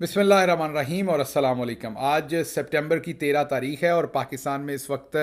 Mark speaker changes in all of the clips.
Speaker 1: बिस्मिल्लाहिर्रहमानिर्रहीम और अस्सलाम वालेकुम। आज सितंबर की 13 तारीख है और पाकिस्तान में इस वक्त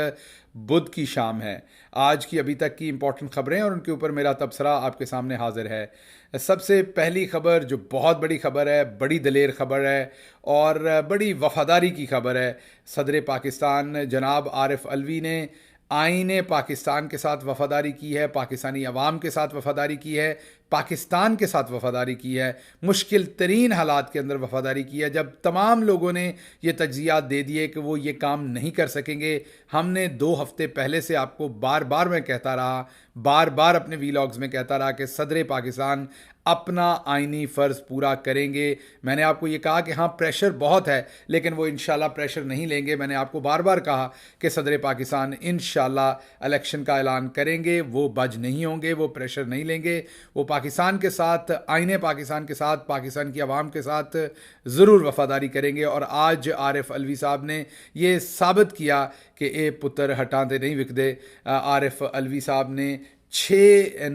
Speaker 1: बुध की शाम है। आज की अभी तक की इंपॉर्टेंट खबरें और उनके ऊपर मेरा तबसरा आपके सामने हाजिर है। सबसे पहली खबर जो बहुत बड़ी खबर है, बड़ी दलेर खबर है और बड़ी वफादारी की खबर है। सदर पाकिस्तान जनाब आरिफ अलवी ने आईने पाकिस्तान के साथ वफादारी की है, पाकिस्तानी अवाम के साथ वफादारी की है, पाकिस्तान के साथ वफादारी की है, मुश्किल तरीन हालात के अंदर वफादारी की है। जब तमाम लोगों ने ये तज्जियात दे दिए कि वो ये काम नहीं कर सकेंगे, हमने 2 हफ्ते पहले से आपको बार बार मैं कहता रहा, बार बार अपने वीलॉग्स में कहता रहा कि सदर पाकिस्तान अपना आइनी फ़र्ज़ पूरा करेंगे। मैंने आपको ये कहा कि हाँ प्रेशर बहुत है, लेकिन वो इंशाल्लाह प्रेशर नहीं लेंगे। मैंने आपको बार बार कहा कि सदर पाकिस्तान इंशाल्लाह इलेक्शन का ऐलान करेंगे, वो बज नहीं होंगे, वो प्रेशर नहीं लेंगे, वो पाकिस्तान के साथ, आइने पाकिस्तान के साथ, पाकिस्तान की आवाम के साथ ज़रूर वफादारी करेंगे। और आज आरिफ अलवी साहब ने ये साबित किया कि ए पुत्र हटाते नहीं विकदे। आरिफ अलवी साहब ने 6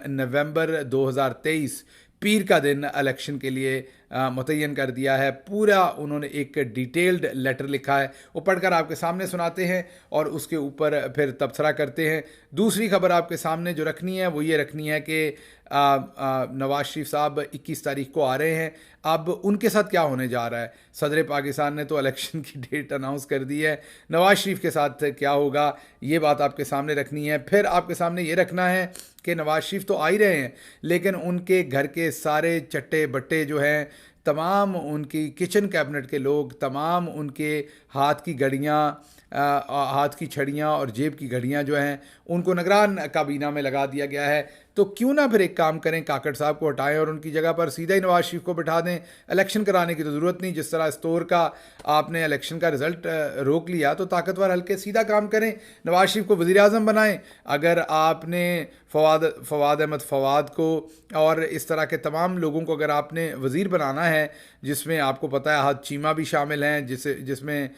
Speaker 1: नवंबर 2023 पीर का दिन इलेक्शन के लिए मुतय्यन कर दिया है। पूरा उन्होंने एक डिटेल्ड लेटर लिखा है, वो पढ़कर आपके सामने सुनाते हैं और उसके ऊपर फिर तबसरा करते हैं। दूसरी खबर आपके सामने जो रखनी है वो ये रखनी है कि नवाज शरीफ साहब 21 तारीख को आ रहे हैं। अब उनके साथ क्या होने जा रहा है? सदर पाकिस्तान ने तो इलेक्शन की डेट अनाउंस कर दी है, नवाज शरीफ के साथ क्या होगा ये बात आपके सामने रखनी है। फिर आपके सामने ये रखना है कि नवाज शरीफ तो आ ही रहे हैं, लेकिन उनके घर के सारे चट्टे बट्टे जो हैं, तमाम उनकी किचन कैबिनेट के लोग, तमाम उनके हाथ की घड़ियाँ, हाथ की छड़ियाँ और जेब की घड़ियाँ जो हैं, उनको निगरान काबीना में लगा दिया गया है। तो क्यों ना फिर एक काम करें, काकड़ साहब को हटाएं और उनकी जगह पर सीधा ही नवाज शरीफ को बिठा दें। इलेक्शन कराने की तो ज़रूरत नहीं। जिस तरह स्टोर का आपने इलेक्शन का रिज़ल्ट रोक लिया, तो ताकतवर हल्के सीधा काम करें, नवाज शरीफ को वज़ीर आज़म बनाएं। अगर आपने फवाद अहमद फवाद को और इस तरह के तमाम लोगों को अगर आपने वज़ीर बनाना है, जिसमें आपको पता है हाथ चीमा भी शामिल हैं, जिसमें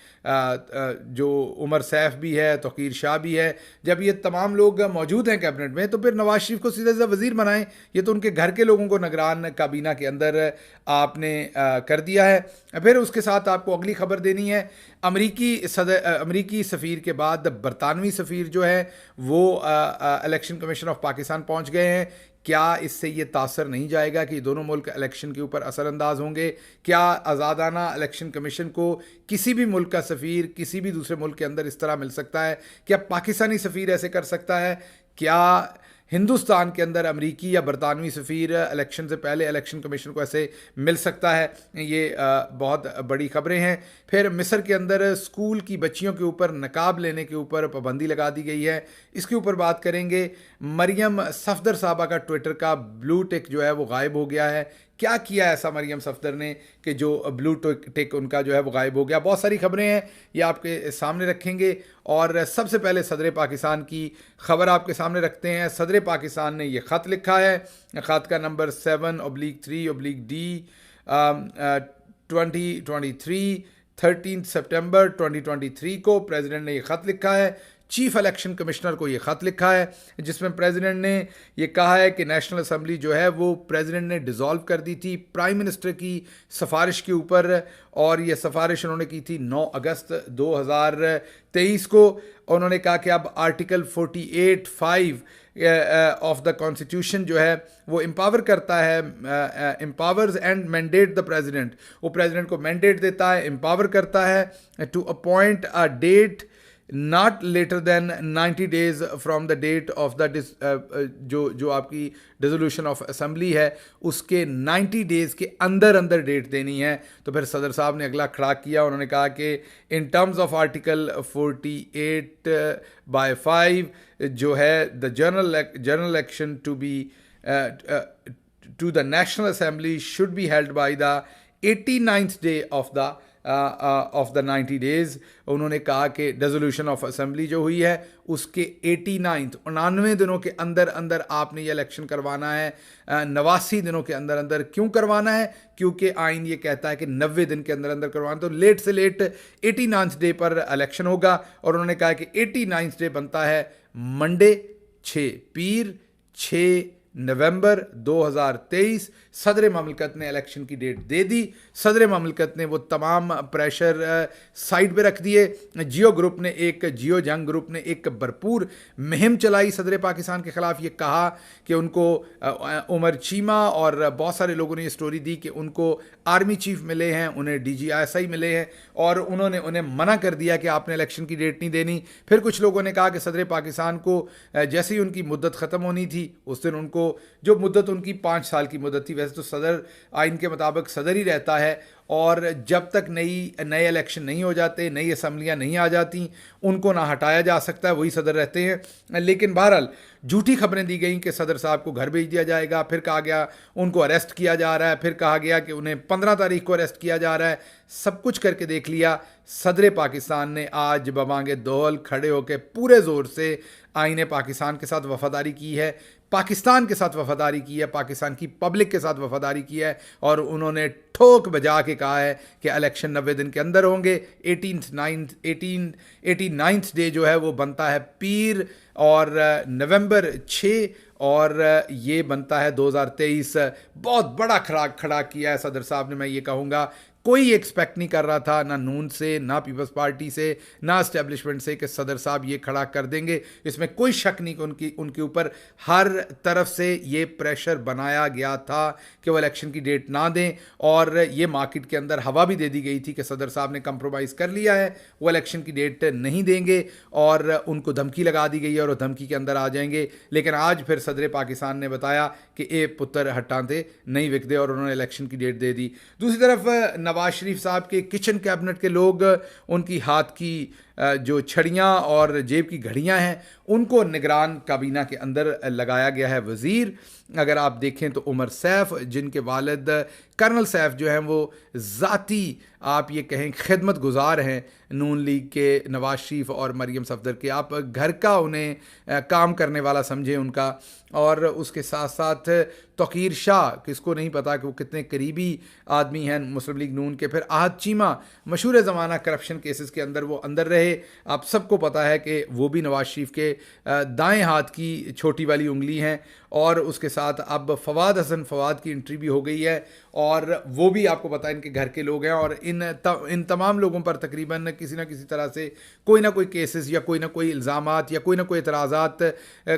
Speaker 1: जो उमर सैफ भी है, तौकीर शाह भी है, जब ये तमाम लोग मौजूद हैं कैबिनेट में, तो फिर नवाज शरीफ को सीधा सीधा वज़ीर बनाएं। ये तो उनके घर के लोगों को निगरान काबीना के अंदर आपने कर दिया है। फिर उसके साथ आपको अगली खबर देनी है। अमरीकी सफ़ीर के बाद बरतानवी सफ़ीर जो है वो इलेक्शन कमीशन ऑफ पाकिस्तान पहुंच गए हैं। क्या इससे ये तासर नहीं जाएगा कि दोनों मुल्क इलेक्शन के ऊपर असरअंदाज होंगे? क्या आज़ादाना इलेक्शन कमीशन को किसी भी मुल्क का सफ़ीर किसी भी दूसरे मुल्क के अंदर इस तरह मिल सकता है? क्या पाकिस्तानी सफ़ीर ऐसे कर सकता है? क्या हिंदुस्तान के अंदर अमरीकी या बरतानवी सफ़ीर इलेक्शन से पहले इलेक्शन कमीशन को ऐसे मिल सकता है? ये बहुत बड़ी खबरें हैं। फिर मिस्र के अंदर स्कूल की बच्चियों के ऊपर नकाब लेने के ऊपर पाबंदी लगा दी गई है, इसके ऊपर बात करेंगे। मरियम सफदर साहबा का ट्विटर का ब्लू टिक जो है वो गायब हो गया है। क्या किया ऐसा मरियम सफदर ने कि जो ब्लू टिक उनका जो है वो गायब हो गया? बहुत सारी खबरें हैं, ये आपके सामने रखेंगे। और सबसे पहले सदर पाकिस्तान की खबर आपके सामने रखते हैं। सदर पाकिस्तान ने ये ख़त लिखा है, ख़त का नंबर 7/3/D 2023 13 सितंबर 2023 को प्रेसिडेंट ने ये ख़त लिखा है। चीफ इलेक्शन कमिश्नर को ये ख़त लिखा है, जिसमें प्रेसिडेंट ने ये कहा है कि नेशनल असम्बली जो है वो प्रेसिडेंट ने डिज़ोल्व कर दी थी प्राइम मिनिस्टर की सिफारिश के ऊपर, और ये सिफारिश उन्होंने की थी 9 अगस्त 2023 को। उन्होंने कहा कि अब आर्टिकल 48(5) ऑफ द कॉन्स्टिट्यूशन जो है वो एम्पावर करता है, empowers and mandate the president, वो प्रेसिडेंट को मैंडेट देता है, एम्पावर करता है to appoint a date not later than 90 days from the date of the जो आपकी डिसोल्यूशन ऑफ असम्बली है उसके 90 days के अंदर अंदर डेट देनी है। तो फिर सदर साहब ने अगला खड़ा किया, उन्होंने कहा कि इन टर्म्स ऑफ आर्टिकल 48(5) जो है the general election to be to the national assembly should be held by the 89th day of the 90 days। उन्होंने कहा कि डिसोल्यूशन ऑफ असम्बली जो हुई है उसके 89 दिनों के अंदर अंदर आपने ये इलेक्शन करवाना है। 89 दिनों के अंदर अंदर क्यों करवाना है? क्योंकि आइन ये कहता है कि 90 दिन के अंदर अंदर करवाना, तो लेट से लेट 89th डे पर इलेक्शन होगा। और उन्होंने कहा कि 89th डे बनता है मंडे 6 पीर 6 नवंबर 2023 सदर ममलकत ने इलेक्शन की डेट दे दी। सदर ममलकत ने वो तमाम प्रेशर साइड पे रख दिए। जियो जंग ग्रुप ने एक भरपूर मुहिम चलाई सदर पाकिस्तान के ख़िलाफ़। ये कहा कि उनको उमर चीमा और बहुत सारे लोगों ने ये स्टोरी दी कि उनको आर्मी चीफ मिले हैं, उन्हें DGISI मिले हैं और उन्होंने उन्हें मना कर दिया कि आपने इलेक्शन की डेट नहीं देनी। फिर कुछ लोगों ने कहा कि सदर पाकिस्तान को जैसे ही उनकी मुद्दत ख़त्म होनी थी उस दिन उनको, जो मुद्दत उनकी 5 साल की मुद्दत थी, वैसे तो सदर आइन के मुताबिक सदर ही रहता है और जब तक नए इलेक्शन नहीं हो जाते, नई असम्बलियाँ नहीं आ जाती, उनको ना हटाया जा सकता है, वही सदर रहते हैं। लेकिन बहरहाल झूठी खबरें दी गई कि सदर साहब को घर भेज दिया जाएगा, फिर कहा गया उनको अरेस्ट किया जा रहा है, फिर कहा गया कि उन्हें 15 तारीख को अरेस्ट किया जा रहा है। सब कुछ करके देख लिया। सदर पाकिस्तान ने आज बमांगे दौल खड़े होकर पूरे ज़ोर से आईने पाकिस्तान के साथ वफादारी की है, पाकिस्तान के साथ वफादारी की है, पाकिस्तान की पब्लिक के साथ वफादारी की है और उन्होंने ठोक बजा के कहा है कि इलेक्शन 90 दिन के अंदर होंगे। 89th डे जो है वो बनता है पीर और नवंबर 6 और ये बनता है 2023। बहुत बड़ा खड़ा किया है सदर साहब ने। मैं ये कहूँगा कोई एक्सपेक्ट नहीं कर रहा था, ना नून से, ना पीपल्स पार्टी से, ना इस्टेब्लिशमेंट से, कि सदर साहब ये खड़ा कर देंगे। इसमें कोई शक नहीं कि उनके ऊपर हर तरफ से ये प्रेशर बनाया गया था कि वो इलेक्शन की डेट ना दें और ये मार्केट के अंदर हवा भी दे दी गई थी कि सदर साहब ने कंप्रोमाइज़ कर लिया है, वो इलेक्शन की डेट नहीं देंगे और उनको धमकी लगा दी गई है और वो धमकी के अंदर आ जाएंगे। लेकिन आज फिर सदर पाकिस्तान ने बताया कि ए पुत्र हटाते नहीं विकदे और उन्होंने इलेक्शन की डेट दे दी। दूसरी तरफ नवाज शरीफ साहब के किचन कैबिनेट के लोग, उनकी हाथ की जो छड़ियाँ और जेब की घड़ियाँ हैं, उनको निगरान काबीना के अंदर लगाया गया है वज़ीर। अगर आप देखें तो उमर सैफ, जिनके वालिद कर्नल सैफ जो हैं वो ज़ाती आप ये कहें खिदमत गुजार हैं नून लीग के नवाज शरीफ और मरियम सफदर के, आप घर का उन्हें काम करने वाला समझें उनका। और उसके साथ साथ तौकीर शाह, किसको नहीं पता कि वो कितने करीबी आदमी हैं मुस्लिम लीग नून के। फिर आहद चीमा, मशहूर ज़माना करप्शन केसेस के अंदर वो अंदर रहे, आप सबको पता है कि वो भी नवाज शरीफ के दाएं हाथ की छोटी वाली उंगली हैं। और उसके साथ अब फवाद हसन फवाद की एंट्री भी हो गई है और वो भी आपको पता है इनके घर के लोग हैं और इन तमाम लोगों पर तकरीबन किसी ना किसी तरह से कोई ना कोई केसेस या कोई ना कोई इल्ज़ामात या कोई ना कोई एतराज़ात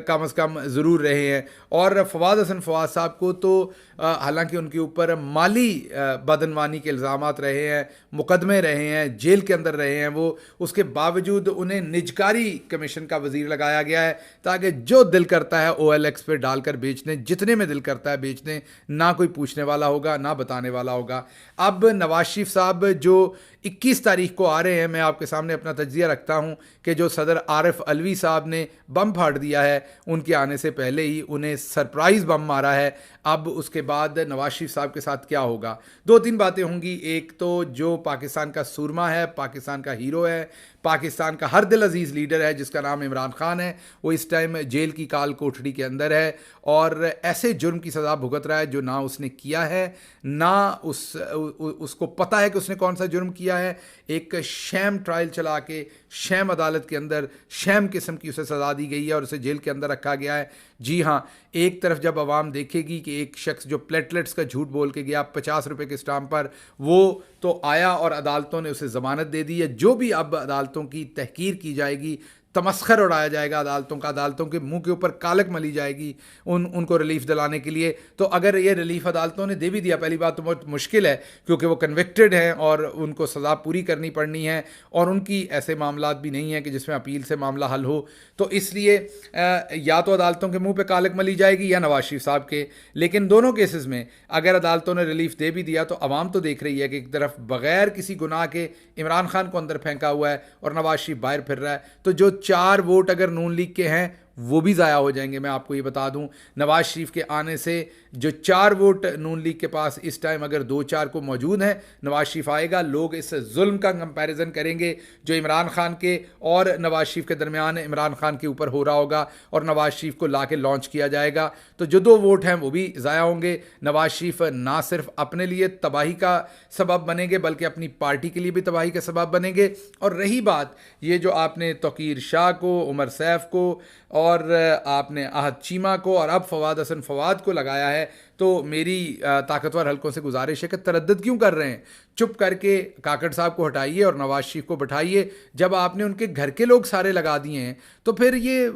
Speaker 1: कम अज़ कम ज़रूर रहे हैं। और फवाद हसन फवाद साहब को तो हालांकि उनके ऊपर माली बदनवानी के इल्ज़ामात रहे हैं, मुकदमे रहे हैं, जेल के अंदर रहे हैं वो, उसके बावजूद उन्हें निजकारी कमीशन का वज़ीर लगाया गया है ताकि जो दिल करता है OLX पे डालकर बेचने, जितने में दिल करता है बेचने, ना कोई पूछने वाला होगा ना बताने वाला होगा। अब नवाज शरीफ साहब जो 21 तारीख को आ रहे हैं, मैं आपके सामने अपना तज्जिया रखता हूँ कि जो सदर आरिफ अलवी साहब ने बम फाड़ दिया है, उनके आने से पहले ही उन्हें सरप्राइज़ बम मारा है। अब उसके बाद नवाज शरीफ साहब के साथ क्या होगा? 2-3 बातें होंगी। एक तो जो पाकिस्तान का सूरमा है, पाकिस्तान का हीरो है, पाकिस्तान का हर दिल अजीज़ लीडर है जिसका नाम इमरान खान है, वो इस टाइम जेल की काल कोठरी के अंदर है और ऐसे जुर्म की सज़ा भुगत रहा है जो ना उसने किया है, ना उसको पता है कि उसने कौन सा जुर्म किया है। एक शैम ट्रायल चला के शैम अदालत के अंदर शैम किस्म की उसे सज़ा दी गई है और उसे जेल के अंदर रखा गया है। जी हाँ, एक तरफ जब आवाम देखेगी कि एक शख्स जो प्लेटलेट्स का झूठ बोल के गया 50 रुपये के स्टाम्प पर, वो तो आया और अदालतों ने उसे ज़मानत दे दी है। जो भी अब अदालतों की तहकीर की जाएगी, तमस्खर उड़ाया जाएगा अदालतों का, अदालतों के मुंह के ऊपर कालक मली जाएगी उनको रिलीफ दिलाने के लिए। तो अगर ये रिलीफ अदालतों ने दे भी दिया, पहली बात तो बहुत मुश्किल है क्योंकि वो कन्विक्टेड हैं और उनको सज़ा पूरी करनी पड़नी है और उनकी ऐसे मामलात भी नहीं है कि जिसमें अपील से मामला हल हो। तो इसलिए या तो अदालतों के मुँह पर कालक मली जाएगी या नवाज शरीफ साहब के। लेकिन दोनों केसेस में अगर अदालतों ने रिलीफ दे भी दिया तो अवाम तो देख रही है कि एक तरफ बग़ैर किसी गुनाह के इमरान खान को अंदर फेंका हुआ है और नवाज शरीफ बाहर फिर रहा है। तो जो 4 वोट अगर नून लीग के हैं वो भी ज़ाया हो जाएंगे। मैं आपको ये बता दूं, नवाज शरीफ के आने से जो 4 वोट नून लीग के पास इस टाइम अगर 2-4 को मौजूद हैं, नवाज शरीफ आएगा, लोग इस जुल्म का कंपैरिजन करेंगे जो इमरान खान के और नवाज शरीफ के दरमियान इमरान खान के ऊपर हो रहा होगा, और नवाज शरीफ को ला के लॉन्च किया जाएगा। तो जो 2 वोट हैं वो भी ज़ाया होंगे। नवाज शरीफ ना सिर्फ अपने लिए तबाही का सबब बनेंगे बल्कि अपनी पार्टी के लिए भी तबाही का सबब बनेंगे। और रही बात ये जो आपने तौकीर शाह को, उमर सैफ को और आपने अहद चीमा को और अब फवाद हसन फवाद को लगाया है, तो मेरी ताकतवर हलकों से गुजारिश है कि तरद्दुद क्यों कर रहे हैं, चुप करके काकड़ साहब को हटाइए और नवाज शरीफ को बैठाइए। जब आपने उनके घर के लोग सारे लगा दिए हैं तो फिर ये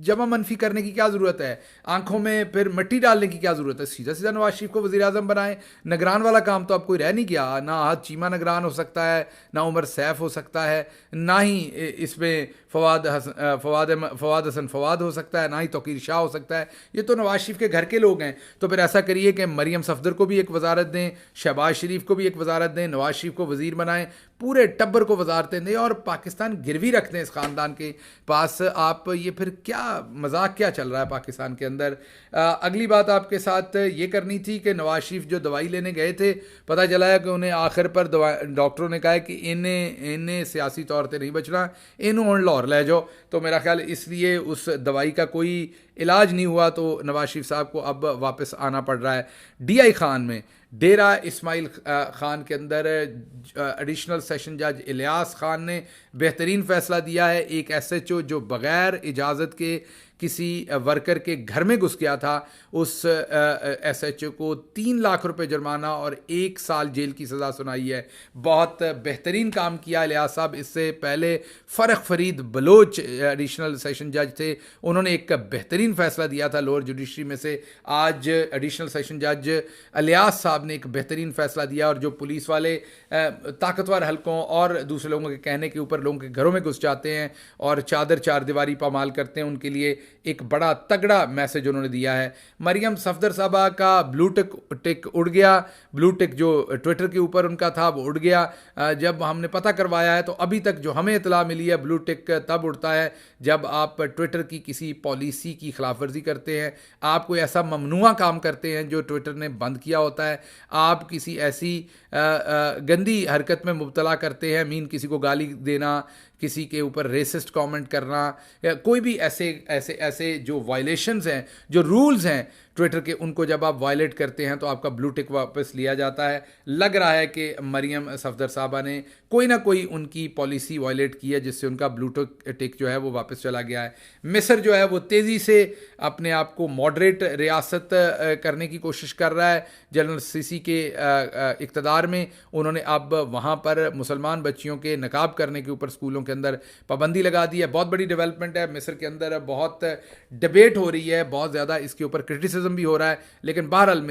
Speaker 1: जमा मनफी करने की क्या ज़रूरत है, आंखों में फिर मिट्टी डालने की क्या ज़रूरत है। सीधा सीधा नवाज शरीफ को वज़ीर आज़म बनाएं। निगरान वाला काम तो अब कोई रह नहीं गया, ना अहद चीमा निगरान हो सकता है, ना उमर सैफ हो सकता है, ना ही इसमें फवाद हसन फवाद हो सकता है, ना ही तौकीर शाह हो सकता है। ये तो नवाज शरीफ के घर के लोग हैं। तो फिर ऐसा करिए कि मरियम सफदर को भी एक वजारत दें, शहबाज शरीफ को भी एक वजारत दें, नवाज शरीफ को वज़ीर बनाएं, पूरे टब्बर को वजारतें दें और पाकिस्तान गिरवी रख दें इस ख़ानदान के पास। आप ये फिर क्या मजाक क्या चल रहा है पाकिस्तान के अंदर। अगली बात आपके साथ ये करनी थी कि नवाज शरीफ जो दवाई लेने गए थे, पता चला है कि उन्हें आखिर पर डॉक्टरों ने कहा है कि इन्हें सियासी तौर पर नहीं बचना, इन्हों लाहौर ले जाओ। तो मेरा ख्याल इसलिए उस दवाई का कोई इलाज नहीं हुआ, तो नवाज शरीफ साहब को अब वापस आना पड़ रहा है। DI खान में डेरा इस्माइल खान के अंदर एडिशनल सेशन जज इलियास खान ने बेहतरीन फ़ैसला दिया है। एक SHO जो बग़ैर इजाज़त के किसी वर्कर के घर में घुस गया था, उस SHO को 3 लाख रुपए जुर्माना और 1 साल जेल की सज़ा सुनाई है। बहुत बेहतरीन काम किया इलियास साहब। इससे पहले फ़र्क फरीद बलोच एडिशनल सेशन जज थे, उन्होंने एक बेहतरीन फ़ैसला दिया था लोअर जुडिशरी में से। आज एडिशनल सेशन जज इलियास साहब ने एक बेहतरीन फ़ैसला दिया, और जो पुलिस वाले ताकतवर हलकों और दूसरे लोगों के कहने के ऊपर लोगों के घरों में घुस जाते हैं और चादर चार दीवारी पामाल करते हैं, उनके लिए एक बड़ा तगड़ा मैसेज उन्होंने दिया है। मरियम सफदर साहबा का ब्लू टिक उड़ गया, ब्लू टिक जो ट्विटर के ऊपर उनका था वो उड़ गया। जब हमने पता करवाया है तो अभी तक जो हमें इतला मिली है, ब्लू टिक तब उड़ता है जब आप ट्विटर की किसी पॉलिसी की खिलाफवर्जी करते हैं, आप कोई ऐसा ममनुआ काम करते हैं जो ट्विटर ने बंद किया होता है, आप किसी ऐसी गंदी हरकत में मुब्तला करते हैं, मीन किसी को गाली देना, किसी के ऊपर रेसिस्ट कमेंट करना, या कोई भी ऐसे जो वायलेशंस हैं, जो रूल्स हैं ट्विटर के, उनको जब आप वायलेट करते हैं तो आपका ब्लू टिक वापस लिया जाता है। लग रहा है कि मरियम सफदर साहबा ने कोई ना कोई उनकी पॉलिसी वायलेट की है जिससे उनका ब्लू टिक जो है वो वापस चला गया है। मिस्र जो है वो तेज़ी से अपने आप को मॉडरेट रियासत करने की कोशिश कर रहा है। जनरल सीसी के इक़्तिदार में उन्होंने अब वहाँ पर मुसलमान बच्चियों के नकाब करने के ऊपर स्कूलों के अंदर पाबंदी लगा दी है। बहुत बड़ी डेवलपमेंट है मिस्र के अंदर, बहुत डिबेट हो रही है, बहुत ज़्यादा इसके ऊपर क्रिटिसिज्म भी हो रहा है, लेकिन बहरहाल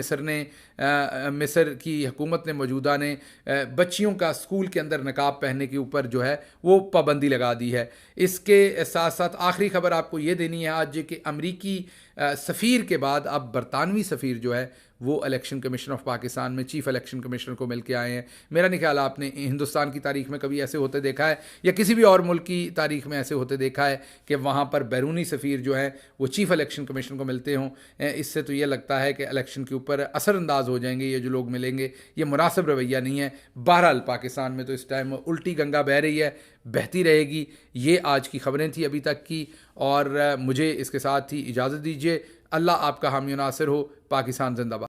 Speaker 1: मिस्र की हुकूमत ने मौजूदा ने बच्चियों का स्कूल के अंदर नकाब पहनने के ऊपर जो है वो पाबंदी लगा दी है। इसके साथ साथ आखिरी खबर आपको ये देनी है आज कि अमरीकी सफ़ीर के बाद अब बरतानवी सफ़ीर जो है वो इलेक्शन कमीशन ऑफ पाकिस्तान में चीफ इलेक्शन कमिश्नर को मिल के आए हैं। मेरा नहीं ख्याल आपने हिंदुस्तान की तारीख में कभी ऐसे होते देखा है या किसी भी और मुल्क की तारीख में ऐसे होते देखा है कि वहाँ पर बैरूनी सफ़ीर जो है वो चीफ इलेक्शन कमिश्नर को मिलते हों। इससे तो ये लगता है कि इलेक्शन के ऊपर असरअंदाज हो जाएंगे ये जो लोग मिलेंगे। ये मुनासिब रवैया नहीं है। बहरहाल पाकिस्तान में तो इस टाइम उल्टी गंगा बह रही है, बहती रहेगी। ये आज की खबरें थी अभी तक की, और मुझे इसके साथ ही इजाज़त दीजिए। अल्लाह आपका हामी नासिर हो। पाकिस्तान जिंदाबाद।